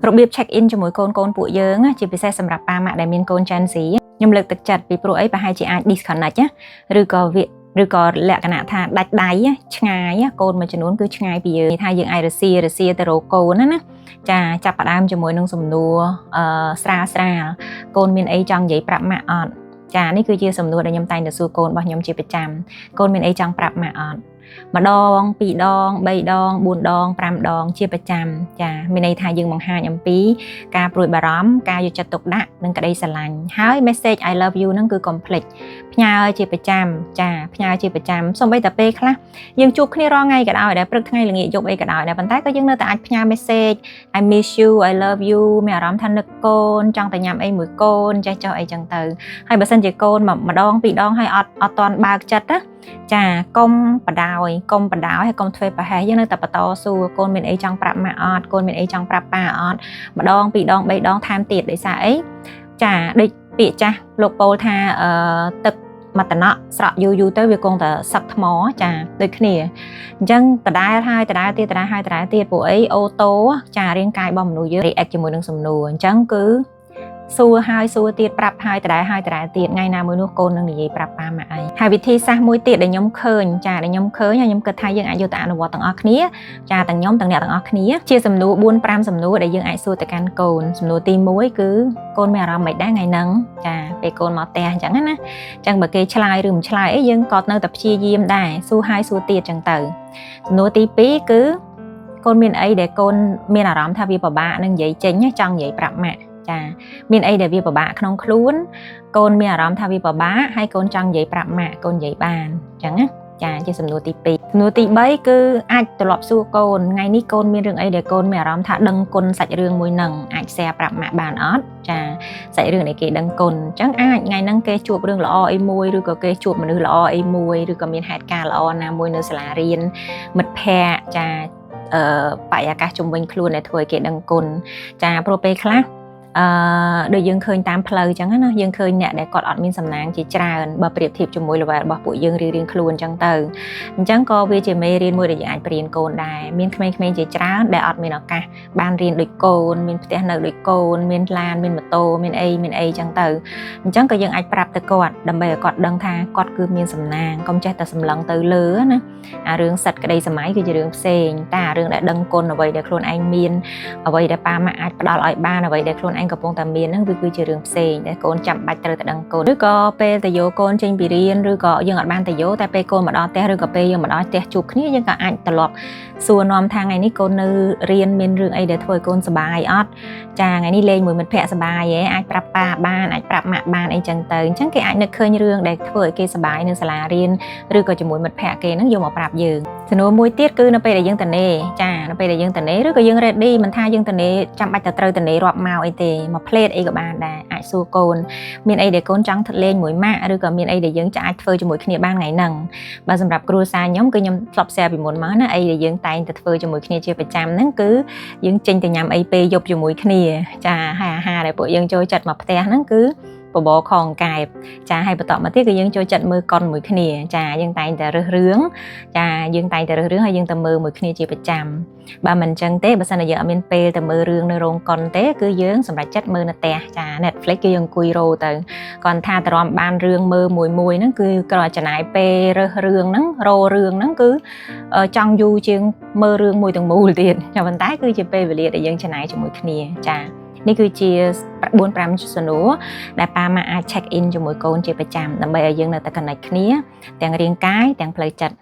របៀប check in ជាមួយកូនពួកយើងជាពិសេសសម្រាប់ប៉ាម៉ាក់ដែលមានកូន Gen Z ខ្ញុំលើកទឹកចិត្តពីព្រោះអីប្រហែលជាអាច disconnect ឬក៏លក្ខណៈថាដាច់ដៃឆ្ងាយកូនមួយចំនួនគឺឆ្ងាយពីយើងថាយើងអាចរសៀលទៅរកកូនណាចាចាប់ផ្ដើមជាមួយនឹងសំណួរស្រាលកូនមានអីចង់និយាយប្រាប់ម៉ាក់អត់ចានេះគឺជាសំណួរដែលខ្ញុំតែងតែសួរកូនរបស់ខ្ញុំជាប្រចាំកូនមានអីចង់ប្រាប់ម៉ាក់អត់ម្ដង2ដង3ដង4ដង5ដងជាប្រចាំចាមានន័យថាយើងបង្ហាញអំពីការព្រួយបារម្ភការយកចិត្តទុកដាក់និងក្តីស្រឡាញ់ហើយ message I love you ហ្នឹងគឺ complete ផ្ញើជាប្រចាំចាផ្ញើជាប្រចាំសូម្បីតែពេលខ្លះយើងជួបគ្នារាល់ថ្ងៃក៏ដោយដែលព្រឹកថ្ងៃល្ងាចយប់អីក៏ដោយតែប៉ុន្តែក៏យើងនៅតែអាចផ្ញើ message I miss you I love you មានអារម្មណ៍ថានឹកកូនចង់ទៅញ៉ាំអីមួយកូនចេះចោះអីចឹងទៅហើយបើសិនជាកូនម្ដង2ដងហើយអត់តន់បើកចិត្តណាចាកុំបដោហើយកុំធ្វើប្រហែសយើងនៅតែបន្តសួរកូនមានអីចង់ប្រាប់ម៉ាក់អត់កូនមានអីចង់ប្រាប់ប៉ាអត់ម្ដង2ដង3ដងថែមទៀតដោយសារអីចាដូចពាក្យចាស់លោកពោលថាទឹកមតនៈស្រក់យូរទៅវាគង់តែសឹកថ្មចាដូចគ្នាអញ្ចឹងដដែលទៀតពួកអីអូតូចារាងកាយរបស់មនុស្សយើង react ជាមួយនឹងសំណួរអញ្ចឹងគឺសួរហើយសួរទៀតប្រាប់ហើយដដែលទៀតថ្ងៃណាមួយនោះកូននឹងនិយាយប្រាប់ប៉ាម៉ាក់អីហើយវិធីសាស្ត្រមួយទៀតដែលខ្ញុំឃើញហើយខ្ញុំគិតថាយើងអាចយកទៅអនុវត្តទាំងអស់គ្នាចាទាំងខ្ញុំទាំងអ្នកទាំងអស់គ្នាជាសំណួរ 4-5 សំណួរដែលយើងអាចសួរទៅកាន់កូនសំណួរទី1គឺកូនមានអារម្មណ៍មិនដែរថ្ងៃហ្នឹងចាពេលកូនមកផ្ទះអញ្ចឹងណាអញ្ចឹងបើគេឆ្លើយឬមិនឆ្លើយអីយើងក៏នៅតែព្យាយាមដែរសួរហើយសួរទៀតអញ្ចឹងទៅសំណួរទី2គឺកូនមានអីដែលកូនមានអារម្មណ៍ថាវាពិបាកនឹងនិយាយចេញចង់និយាយប្រាប់ម៉ាក់ចាមានអីដែលវាពិបាកក្នុងខ្លួនកូនមានអារម្មណ៍ថាវាពិបាកហើយកូនចង់និយាយប្រាប់ម៉ាក់កូននិយាយបានអញ្ចឹងណាចាជាសំណួរទី2សំណួរទី3គឺអាចត្រឡប់សួរកូនថ្ងៃនេះកូនមានរឿងអីដែលកូនមានអារម្មណ៍ថាដឹងគុណសាច់រឿងមួយហ្នឹងអាច share ប្រាប់ម៉ាក់បានអត់ចាសាច់រឿងដែលគេដឹងគុណអញ្ចឹងអាចថ្ងៃហ្នឹងគេជួបរឿងល្អអីមួយឬក៏គេជួបមនុស្សល្អអីមួយឬក៏មានហេតុការណ៍ល្អណាមួយនៅសាលារៀនមិត្តភ័ក្តិចាបរិយាកាសជុំវិញខ្លួនដែលធ្វើឲ្យគេដឹងគុណចាព្រោះពេលខ្លះដូចយើងឃើញតាមផ្លូវអញ្ចឹងណាយើងឃើញអ្នកដែលគាត់អត់មានសំណាងជាច្រើនបើប្រៀបធៀបជាមួយ level របស់ពួកយើងរៀងខ្លួនអញ្ចឹងទៅអញ្ចឹងក៏វាជាមេរៀនមួយដែលយើងអាចបរៀនកូនដែរមានក្មេងៗជាច្រើនដែលអត់មានឱកាសបានរៀនដូចកូនមានផ្ទះនៅដូចកូនមានឡានមានម៉ូតូមានអីអញ្ចឹងទៅអញ្ចឹងក៏យើងអាចប្រាប់ទៅគាត់ដើម្បីឲ្យគាត់ដឹងថាគាត់គឺមានសំណាងកុំចេះតែសម្លឹងទៅលើណាអារឿងសិតក្តីសម័យគឺជារឿងផ្សេងតែអារឿងដែលដឹងគុណអ្វីដែលខ្លួនឯងមានអ្វីដែលប៉ាម៉ាក់អាចផ្ដល់ឲ្យបានអ្វីដែលខ្លួនឯងកំពុងតែមានហ្នឹងវាគឺជារឿងផ្សេងដែលកូនចាំបាច់ត្រូវតែដឹងគុណឬក៏ពេលទៅយកកូនចេញពីរៀនឬក៏យើងអត់បានទៅយកតែពេលកូនមកដល់ផ្ទះឬក៏ពេលយើងមកដល់ផ្ទះជួបគ្នាយើងក៏អាចត្រឡប់សួរនាំថាថ្ងៃនេះកូននៅរៀនមានរឿងអីដែលធ្វើឲ្យកូនសប្បាយអត់ចាថ្ងៃនេះលេងមួយមិត្តភ័ក្តិសប្បាយហ៎អាចប្រាប់ប៉ាបានអាចប្រាប់ម៉ាក់បានអីចឹងទៅអញ្ចឹងគេអាចនឹកឃើញរឿងដែលធ្វើឲ្យគេសប្បាយនៅសាលារៀនឬក៏ជាមួយមិត្តភ័ក្តិគេហ្នឹងយកមកប្រាប់យើងសំណួរមួយទៀតគឺនៅពេលដែលយើងតនេចានៅពេលដែលយើងតនេឬក៏យើង ready មិនថាយើងតនេចាំបាច់ទៅត្រូវតនេរាប់មកអីទេមកផ្លេតអីក៏បានដែរអាចសួរកូនមានអីដែលកូនចង់លេងមួយម៉ាក់ឬក៏មានអីដែលយើងអាចធ្វើជាមួយគ្នាបានថ្ងៃហ្នឹងបើសម្រាប់គ្រួសារខ្ញុំគឺខ្ញុំធ្លាប់ share ពីមុនមកណាអីដែលយើងតែងតែធ្វើជាមួយគ្នាជាប្រចាំហ្នឹងគឺយើងចេញទៅញ៉ាំអីពេលយប់ជាមួយគ្នាចាហើយអាហារដែលពួកយើងចូលចិត្តមកផ្ទះហ្នឹងគឺបបរខងកែបចាហើយបន្តមកទៀតគឺយើងចូលចិត្តមើលកុនមួយគ្នាចាយើងតែងតែរើសរឿងចាយើងតែងតែរើសរឿងហើយយើងទៅមើលមួយគ្នាជាប្រចាំបើមិនអញ្ចឹងទេបើសិនជាយើងអត់មានពេលទៅមើលរឿងនៅរោងកុនទេគឺយើងសម្រាប់ចិត្តមើលនៅផ្ទះចា Netflix គឺយើងអង្គុយរោទៅគាត់ថាតរំបានរឿងមើលមួយហ្នឹងគឺគ្រាន់ចំណាយពេលរើសរឿងហ្នឹងរោរឿងហ្នឹងគឺចង់យូរជាងមើលរឿងមួយទាំងមូលទៀតតែប៉ុន្តែគឺជាពេលវេលាដែលយើងចំណាយជាមួយគ្នាចានេះគឺជា 4-5 សំណួរដែលប៉ាម៉ាក់អាច check in ជាមួយកូនជាប្រចាំដើម្បីឲ្យយើងនៅតែ connect គ្នាទាំងរាងកាយទាំងផ្លូវចិត្ត